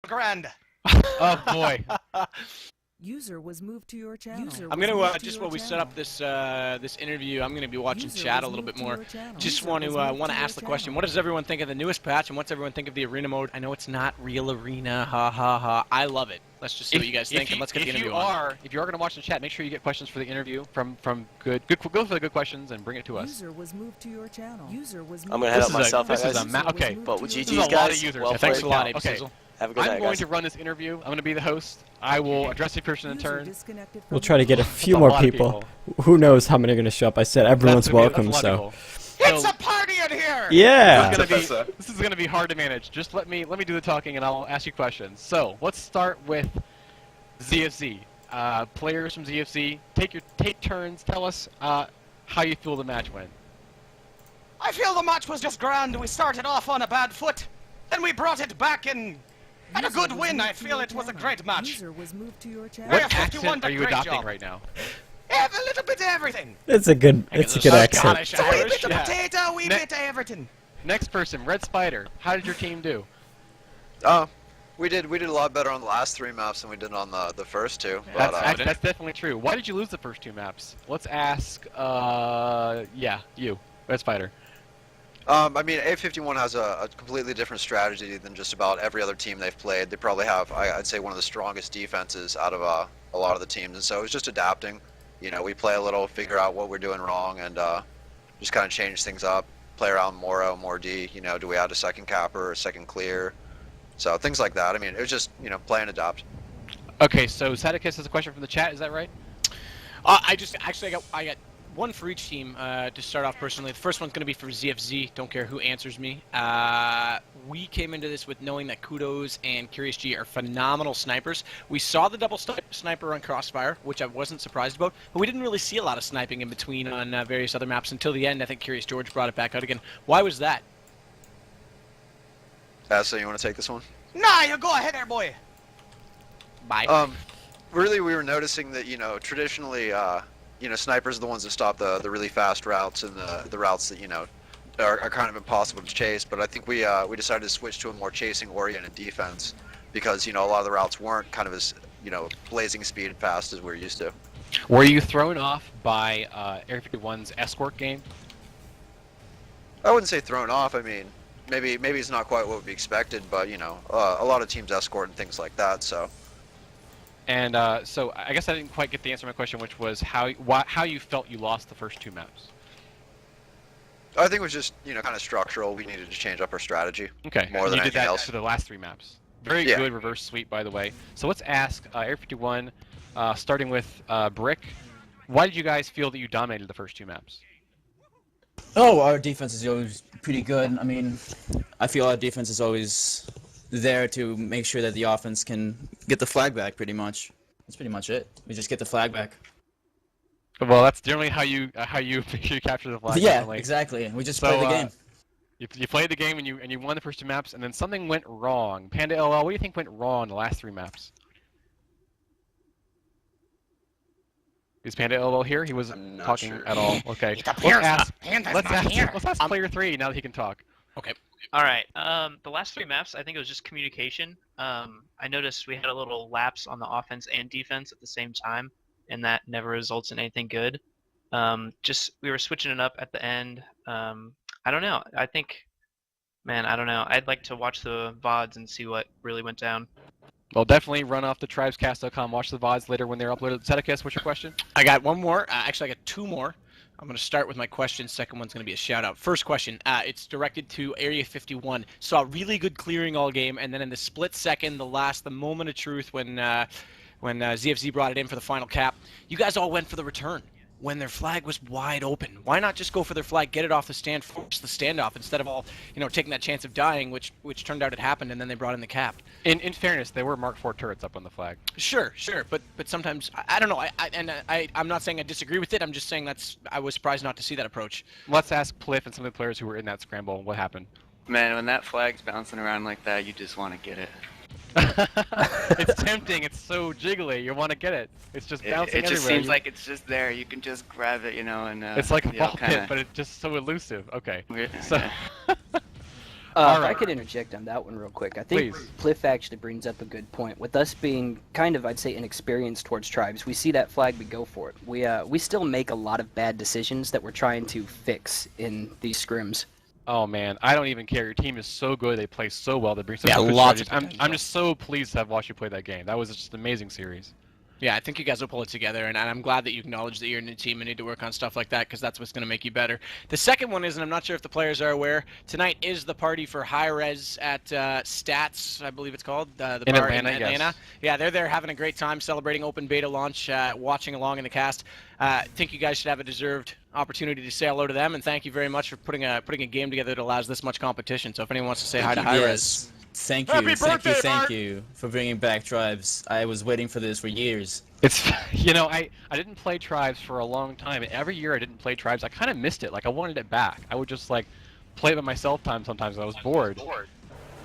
grand. Oh boy. User was moved to your channel. I'm gonna just while we set up this this interview, I'm gonna be watching chat a little bit more. Just want to ask the question: what does everyone think of the newest patch, and what's everyone think of the arena mode? I know it's not real arena, ha ha ha. I love it. Let's just see what you guys think, and let's get the interview on. If you are gonna watch the chat, make sure you get questions for the interview from go for the good questions and bring it to us. User was moved to your channel. User was I'm gonna head up myself. This is a okay. But with GG's a lot guys, of users. well Thanks a lot, Abe Okay. Sizzle. Have a good night, I'm going guys. to run this interview. I'm going to be the host. I will address the person in turn. We'll try to get a few a more lot of people. Who knows how many are going to show up? I said everyone's welcome, so. It's a party in here! Yeah! This is going to be hard to manage. Just let me do the talking and I'll ask you questions. So, let's start with ZFZ. Players from ZFZ, take turns. Tell us how you feel the match went. I feel the match was just grand. We started off on a bad foot, then we brought it back and had a good win. I feel it was a great match. User was moved to your channel. What Area 51 accent are did a you great adopting job. right now? Yeah, a little bit of everything. It's a good accent. Scottish It's a wee Irish. bit of Yeah. potato, a wee bit of everything. Next person, Red Spider. How did your team do? We did a lot better on the last 3 maps than we did on the first 2. That's, But, that's definitely true. Why did you lose the first 2 maps? Let's ask, yeah, you, Red Spider. I mean, A51 has a completely different strategy than just about every other team they've played. They probably have, I'd say, one of the strongest defenses out of a lot of the teams, and so it's just adapting. You know, we play a little, figure out what we're doing wrong, and just kind of change things up. Play around more O, more D. You know, do we add a second capper or a second clear? So things like that. I mean, it was just, you know, play and adopt. Okay, so Sadikis has a question from the chat. Is that right? I got one for each team to start off personally. The first one's going to be for ZFZ. Don't care who answers me. We came into this with knowing that Kudos and Curious G are phenomenal snipers. We saw the double sniper on Crossfire, which I wasn't surprised about, but we didn't really see a lot of sniping in between on various other maps until the end. I think Curious George brought it back out again. Why was that? So you want to take this one? Nah, you go ahead there, boy. Bye. Really, we were noticing that, you know, traditionally, you know, snipers are the ones that stop the really fast routes and the routes that, you know, are kind of impossible to chase. But I think we decided to switch to a more chasing-oriented defense because, you know, a lot of the routes weren't kind of as, you know, blazing speed and fast as we're used to. Were you thrown off by Area 51's escort game? I wouldn't say thrown off. I mean, maybe it's not quite what we expected, but, you know, a lot of teams escort and things like that, so. And so I guess I didn't quite get the answer to my question, which was how you felt you lost the first 2 maps. I think it was just, you know, kind of structural. We needed to change up our strategy. Okay, More than you did anything that else. for the last 3 maps. Very Yeah. good reverse sweep, by the way. So let's ask Area 51, starting with Brick. Why did you guys feel that you dominated the first 2 maps? Oh, our defense is always pretty good. I mean, I feel our defense is always there to make sure that the offense can get the flag back, pretty much. That's pretty much it. We just get the flag back. Well, that's generally how you make sure you capture the flag. Yeah, definitely. exactly. We just play the game. You played the game and you won the first 2 maps, and then something went wrong. Panda LL, what do you think went wrong the last 3 maps? Is Panda LL here? He wasn't talking at all. Okay. Let's ask player 3 now that he can talk. Okay. All right. The last 3 maps, I think it was just communication. I noticed we had a little lapse on the offense and defense at the same time, and that never results in anything good. Just we were switching it up at the end. I don't know. I think, man, I don't know. I'd like to watch the VODs and see what really went down. Well, definitely run off to tribescast.com. Watch the VODs later when they're uploaded. Zedekias, what's your question? I got one more. Actually, I got 2 more. I'm going to start with my question. Second one's going to be a shout-out. First question, it's directed to Area 51. Saw really good clearing all game, and then in the split second, the moment of truth when ZFZ brought it in for the final cap, you guys all went for the return when their flag was wide open. Why not just go for their flag, get it off the stand, force the standoff, instead of all, you know, taking that chance of dying, which turned out it happened, and then they brought in the cap. In fairness, there were Mark IV turrets up on the flag. Sure, but sometimes I don't know. I'm not saying I disagree with it. I'm just saying I was surprised not to see that approach. Let's ask Pliff and some of the players who were in that scramble what happened. Man, when that flag's bouncing around like that, you just want to get it. It's tempting. It's so jiggly. You want to get it. It's just bouncing It just everywhere. seems like it's just there. You can just grab it, you know, and it's like a ball kinda... pit, but it's just so elusive. Okay. Yeah. So, All If I right. could interject on that one real quick, I think Please. Cliff actually brings up a good point. With us being kind of, I'd say, inexperienced towards tribes, we see that flag, we go for it. We still make a lot of bad decisions that we're trying to fix in these scrims. Oh man, I don't even care. Your team is so good. They play so well. They bring such Yeah, good lots of strategies. I'm potential. just so pleased to have watched you play that game. That was just an amazing series. Yeah, I think you guys will pull it together, and I'm glad that you acknowledge that you're a new team and need to work on stuff like that, because that's what's going to make you better. The second one is, and I'm not sure if the players are aware, tonight is the party for High Res at Stats, I believe it's called. The In bar Atlanta, in yes. Atlanta. Yeah, they're there having a great time celebrating open beta launch, watching along in the cast. Think you guys should have a deserved opportunity to say hello to them, and thank you very much for putting a game together that allows this much competition. So if anyone wants to say hi to High Res. Yes. Thank you, Happy birthday, thank Bart! you for bringing back Tribes. I was waiting for this for years. It's I didn't play Tribes for a long time. And every year I didn't play Tribes. I kind of missed it. Like I wanted it back. I would just like play it by myself sometimes when I was bored.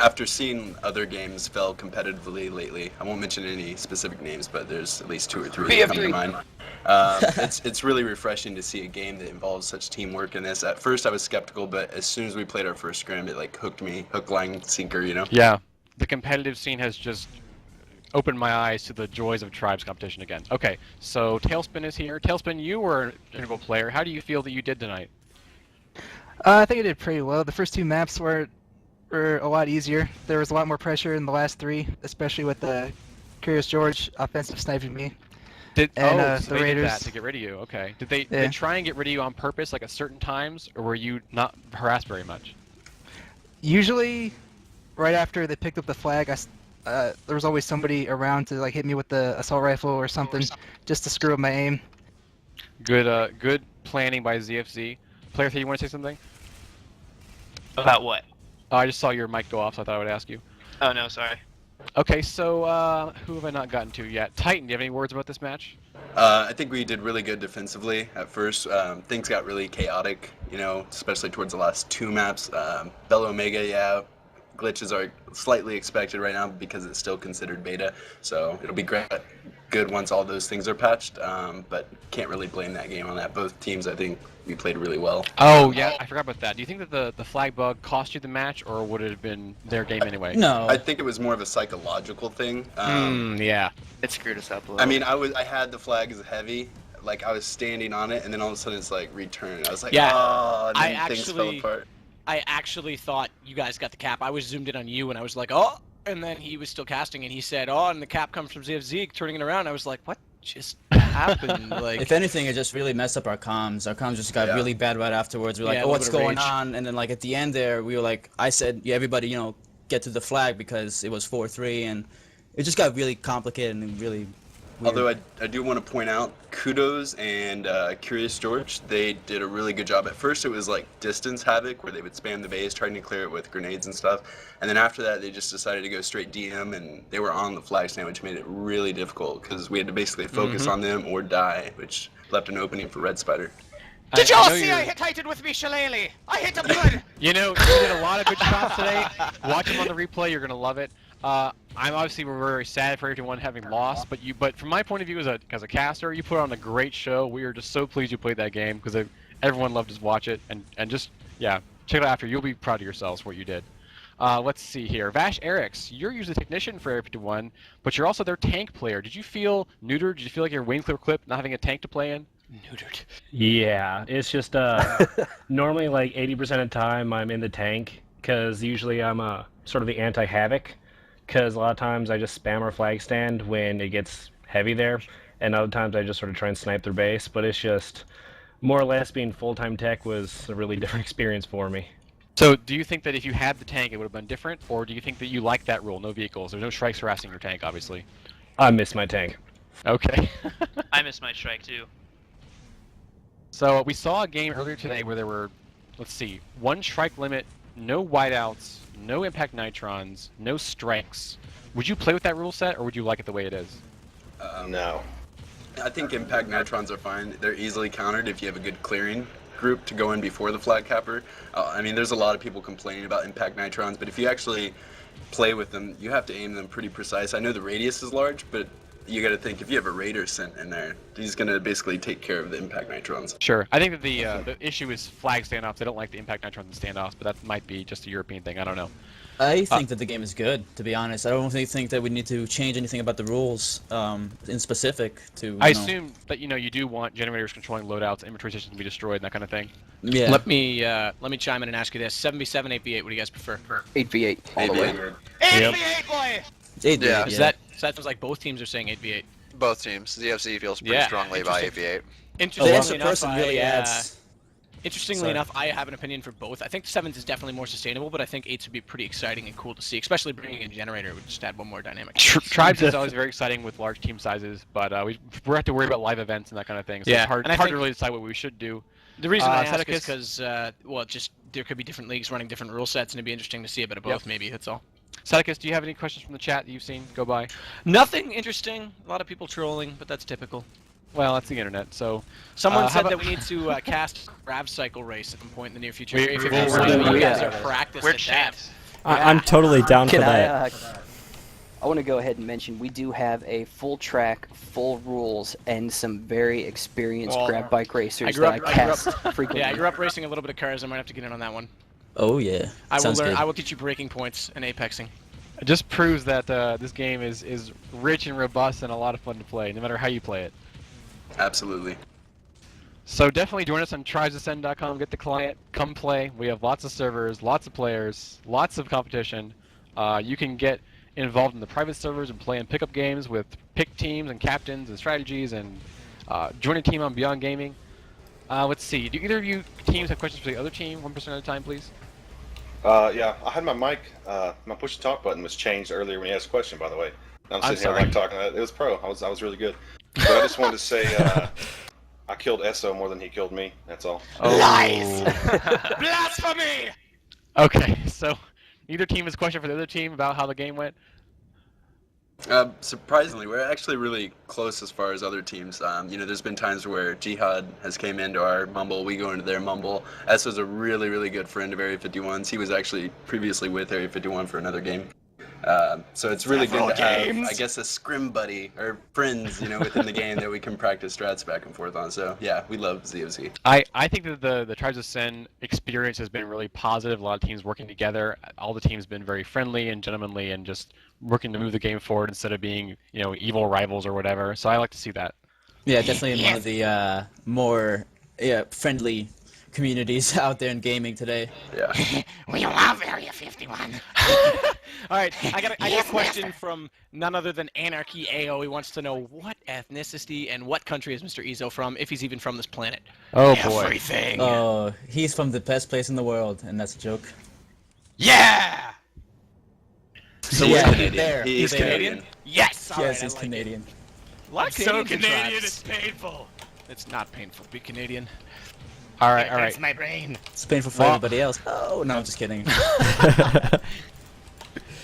After seeing other games fail competitively lately, I won't mention any specific names, but there's at least 2 or 3 that come to mind. It's really refreshing to see a game that involves such teamwork in this. At first I was skeptical, but as soon as we played our first scrim, it like hooked me, hook, line, sinker, you know? Yeah, the competitive scene has just opened my eyes to the joys of Tribes competition again. Okay, so Tailspin is here. Tailspin, you were an integral player. How do you feel that you did tonight? I think I did pretty well. The first 2 maps were a lot easier. There was a lot more pressure in the last 3, especially with the Curious George offensive sniping me. So the they did Raiders. that to get rid of you. Okay. Did they Yeah. they try and get rid of you on purpose, like at certain times, or were you not harassed very much? Usually, right after they picked up the flag, there was always somebody around to like hit me with the assault rifle or something, just to screw up my aim. Good planning by ZFZ. Player 3, you want to say something? About what? Oh, I just saw your mic go off, so I thought I would ask you. Oh no, sorry. Okay, so who have I not gotten to yet? Titan, do you have any words about this match? I think we did really good defensively at first. Things got really chaotic, you know, especially towards the last 2 maps. Bella Omega, yeah, glitches are slightly expected right now because it's still considered beta, so it'll be good once all those things are patched, but can't really blame that game on that. Both teams, I think, we played really well. Oh, yeah, I forgot about that. Do you think that the flag bug cost you the match, or would it have been their game anyway? No. I think it was more of a psychological thing. Yeah. It screwed us up a little. I mean, I had the flag as heavy, like I was standing on it, and then all of a sudden it's like return. I was like, Yeah, oh, and then things fell apart. I actually thought you guys got the cap. I was zoomed in on you, and I was like, oh, and then he was still casting, and he said, oh, and the cap comes from ZFZ, turning it around. I was like, what just happened? Like, If anything, it just really messed up our comms. Our comms just got Yeah. really bad right afterwards. We were like, Yeah, a oh, little what's bit of going rage. on? And then like at the end there, we were like, I said, yeah, everybody, you know, get to the flag because it was 4-3, and it just got really complicated and really weird. Although I do want to point out, Kudos and Curious George, they did a really good job. At first it was like distance havoc, where they would spam the base, trying to clear it with grenades and stuff. And then after that, they just decided to go straight DM, and they were on the flag stand, which made it really difficult, because we had to basically focus on them or die, which left an opening for Red Spider. Did y'all know see you're- I hit with me shillelagh? I hit him good! You know, you did a lot of good shots today. Watch them on the replay, you're gonna love it. We're very sad for everyone having lost, but from my point of view as a caster, you put on a great show. We are just so pleased you played that game because everyone loved to watch it and just check it out after. You'll be proud of yourselves for what you did. Let's see here. Vash Eriks, you're usually the technician for Area 51, but you're also their tank player. Did you feel neutered? Did you feel like you're waiting for clip, not having a tank to play in? neutered. Yeah, it's just normally like 80% of the time I'm in the tank because usually I'm sort of the anti-havoc because a lot of times I just spam our flag stand when it gets heavy there, and other times I just sort of try and snipe their base, but it's just more or less being full-time tech was a really different experience for me. So do you think that if you had the tank it would have been different, or do you think that you like that rule, no vehicles? There's no strikes harassing your tank, obviously. I miss my tank. Okay. I miss my strike too. So we saw a game earlier today where there were, let's see, 1 strike limit, no whiteouts, no impact nitrons, no strikes. Would you play with that rule set, or would you like it the way it is? No. I think impact nitrons are fine. They're easily countered if you have a good clearing group to go in before the flag capper. I mean, there's a lot of people complaining about impact nitrons, but if you actually play with them, you have to aim them pretty precise. I know the radius is large, but you got to think if you have a Raider sent in there, he's going to basically take care of the impact nitrons. Sure. I think that the issue is flag standoffs. They don't like the impact nitrons and standoffs, but that might be just a European thing. I don't know. I think that the game is good, to be honest. I don't really think that we need to change anything about the rules in specific to. I assume that you do want generators controlling loadouts, inventory systems to be destroyed, and that kind of thing. Yeah. Let me chime in and ask you this: 7v7, 8v8. What do you guys prefer? 8v8. All the way. 8v8, boy! 8v8, Yeah. So that sounds like both teams are saying 8v8. Both teams. ZFZ feels pretty strongly about 8v8. Interestingly enough, person really adds. Interestingly enough, I have an opinion for both. I think 7s is definitely more sustainable, but I think 8s would be pretty exciting and cool to see, especially bringing in Generator would just add one more dynamic. Tribes is always very exciting with large team sizes, but we have to worry about live events and that kind of thing. So Yeah, it's hard, and I hard to think- really decide what we should do. The reason I ask is Sedicus? because, well, just there could be different leagues running different rule sets, and it'd be interesting to see a bit of both, maybe, that's all. Sedicus, do you have any questions from the chat that you've seen go by? Nothing interesting. A lot of people trolling, but that's typical. Well, that's the internet, so... Someone how said about- that we need to cast a Grav Cycle race at some point in the near future. We- If we- you we- guys we- are practiced We're at that. champs. I'm totally down for Can that. I want to go ahead and mention we do have a full track, full rules, and some very experienced Well, grab bike racers grew that I up- I grew cast up- frequently. Yeah, I grew up racing a little bit of cars. I might have to get in on that one. Oh yeah. I will Sounds learn. good. I will teach you braking points and apexing. It just proves that this game is rich and robust and a lot of fun to play, no matter how you play it. Absolutely. So definitely join us on tribescast.com, get the client, come play. We have lots of servers, lots of players, lots of competition. You can get involved in the private servers and play in pickup games with pick teams and captains and strategies, and join a team on Beyond Gaming. Let's see, do either of you teams have questions for the other team, 1% at a time, please? Yeah, I had my mic, my push to talk button was changed earlier when you asked a question, by the way. I'm sitting here like talking. It was pro. I was really good. But I just wanted to say I killed Esso more than he killed me. That's all. Oh. Lies! Blasphemy! Okay, so either team has a question for the other team about how the game went? Surprisingly, we're actually really close as far as other teams. There's been times where Jihad has came into our Mumble, we go into their Mumble. Esso's a really, really good friend of Area 51's. He was actually previously with Area 51 for another game. So it's really good to have, I guess, a scrim buddy, or friends, within the game that we can practice strats back and forth on. So, yeah, we love ZFZ. I think that the Tribes of Sin experience has been really positive. A lot of teams working together. All the teams have been very friendly and gentlemanly and just working to move the game forward instead of being, evil rivals or whatever. So I like to see that. Yeah, definitely one of the more friendly communities out there in gaming today. Yeah. We love Area 51. All right, I got a question from none other than Anarchy AO. He wants to know what ethnicity and what country is Mr. Ezo from, if he's even from this planet. Oh boy. Everything. Oh, he's from the best place in the world, and that's a joke. Yeah! So Yeah, he's Canadian. there. He's There. Canadian. Yes! Yes, Alright, he's I like Canadian. A lot of So Canadians in Canadian, tribes. it's painful. It's not painful. Be Canadian. All right. That's my brain. It's painful for everybody else. Oh, no, I'm just kidding.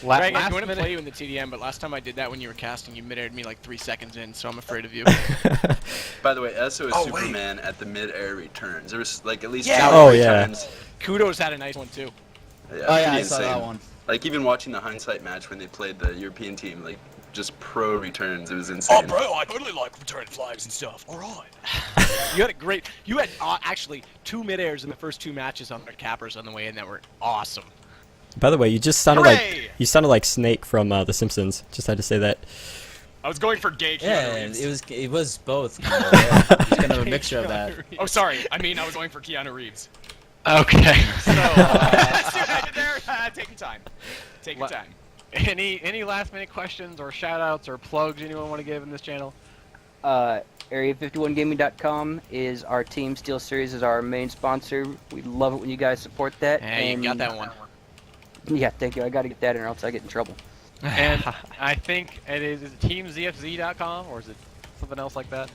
Greg, I'm last going to minute- play you in the TDM, but last time I did that when you were casting, you mid-aired me like 3 seconds in, so I'm afraid of you. By the way, Esso is Oh, Superman at the mid-air returns. There was like at least Yeah. 2 Oh, or 3 yeah. times. Kudos had a nice one, too. Yeah, Oh, yeah, pretty I saw insane. that one. Like even watching the hindsight match when they played the European team, like just pro returns, it was insane. Oh, bro, I totally like return flags and stuff. Alright. You had a great... You had actually 2 mid-airs in the first 2 matches on their cappers on the way in that were awesome. By the way, you just sounded Hooray! like Snake from The Simpsons. Just had to say that. I was going for gay Keanu Yeah, Reeves. it was both. It's kind of a mixture of that. Oh, sorry. I was going for Keanu Reeves. Okay. So, see what I did there? Take your time. Take your time. Any last minute questions or shout outs or plugs anyone want to give in this channel? Area51gaming.com is our team. Steel Series is our main sponsor. We love it when you guys support that. Hey, you got that one. Yeah, thank you. I got to get that in or else I get in trouble. And I think it is teamzfz.com, or is it something else like that?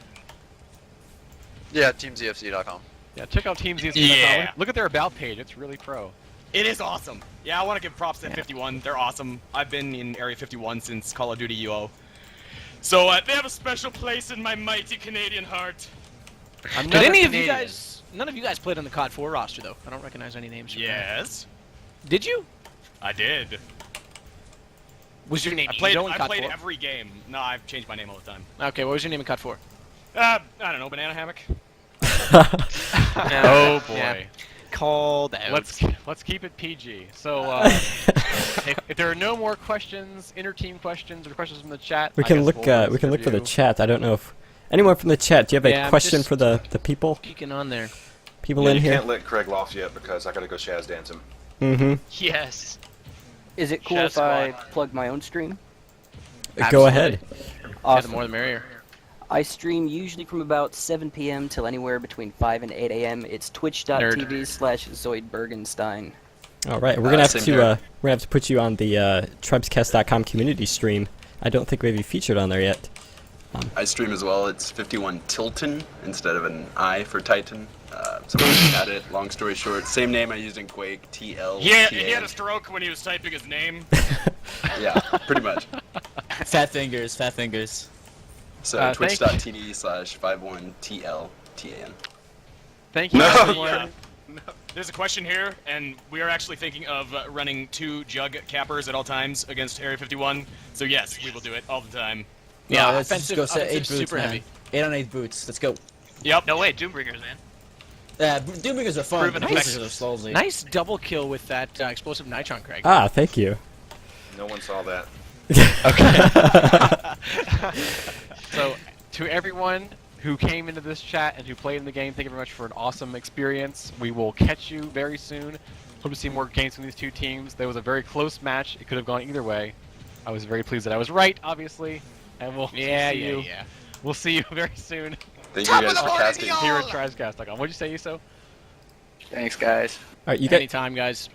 Yeah, teamzfc.com. Yeah, check out teamzfz.com. Yeah. Look at their about page. It's really pro. It is awesome. Yeah, I want to give props to 51. They're awesome. I've been in Area 51 since Call of Duty UO. So they have a special place in my mighty Canadian heart. I'm Did any never of you Canadian. guys... None of you guys played on the COD 4 roster, though. I don't recognize any names from that. Yes. Did you? I did. Was your name I played, Edo in I COD played 4? every game. No, I've changed my name all the time. Okay, what was your name in COD 4? I don't know, Banana Hammock. Oh boy. Yeah. Called out. Let's keep it PG. So if there are no more questions, inter-team questions, or questions from the chat, We I can guess look. we'll We can look for the review. chat. I don't know if anyone from the chat. Do you have Yeah, a I'm question just for the people? Peeking on there. People Yeah, in you here. can't let Craig off yet because I gotta go Shaz dance him. Mm-hmm. Yes. Is it cool Shaz if I squad. plug my own stream? Go ahead. Yeah, the Awesome. more the merrier. I stream usually from about 7 p.m. till anywhere between 5 and 8 a.m. It's twitch.tv/ZoidBergenstein. All right, we're gonna have same to. here. We're gonna have to put you on the tribescast.com community stream. I don't think we have you featured on there yet. I stream as well. It's 51 Tilton instead of an I for Titan. So we just had it. Long story short, same name I used in Quake. TL. Yeah, he had a stroke when he was typing his name. Yeah, pretty much. Fat fingers, fat fingers. So Thank- twitch.tv/51TLTAN. Thank you, No. everyone. There's a question here, and we are actually thinking of running 2 jug cappers at all times against Area 51. So yes, we will do it all the time. Yeah, let's just offensive, go set 8 offensive, boots, super man. heavy. 8 on 8 boots. Let's go. Yep. No way, Doombringers, man. Doombringers are fun. Proven but effective. boosters are slowly. Nice double kill with that explosive nitron, Craig. Ah, thank you. No one saw that. So, to everyone who came into this chat and who played in the game, thank you very much for an awesome experience. We will catch you very soon. Hope to see more games from these two teams. There was a very close match. It could have gone either way. I was very pleased that I was right, obviously. And we'll Yeah, see yeah, you. yeah. We'll see you very soon Thank you guys for casting. here at tribescast.com. What'd you say, Iso? Thanks, guys. All right, you guys. Anytime, guys.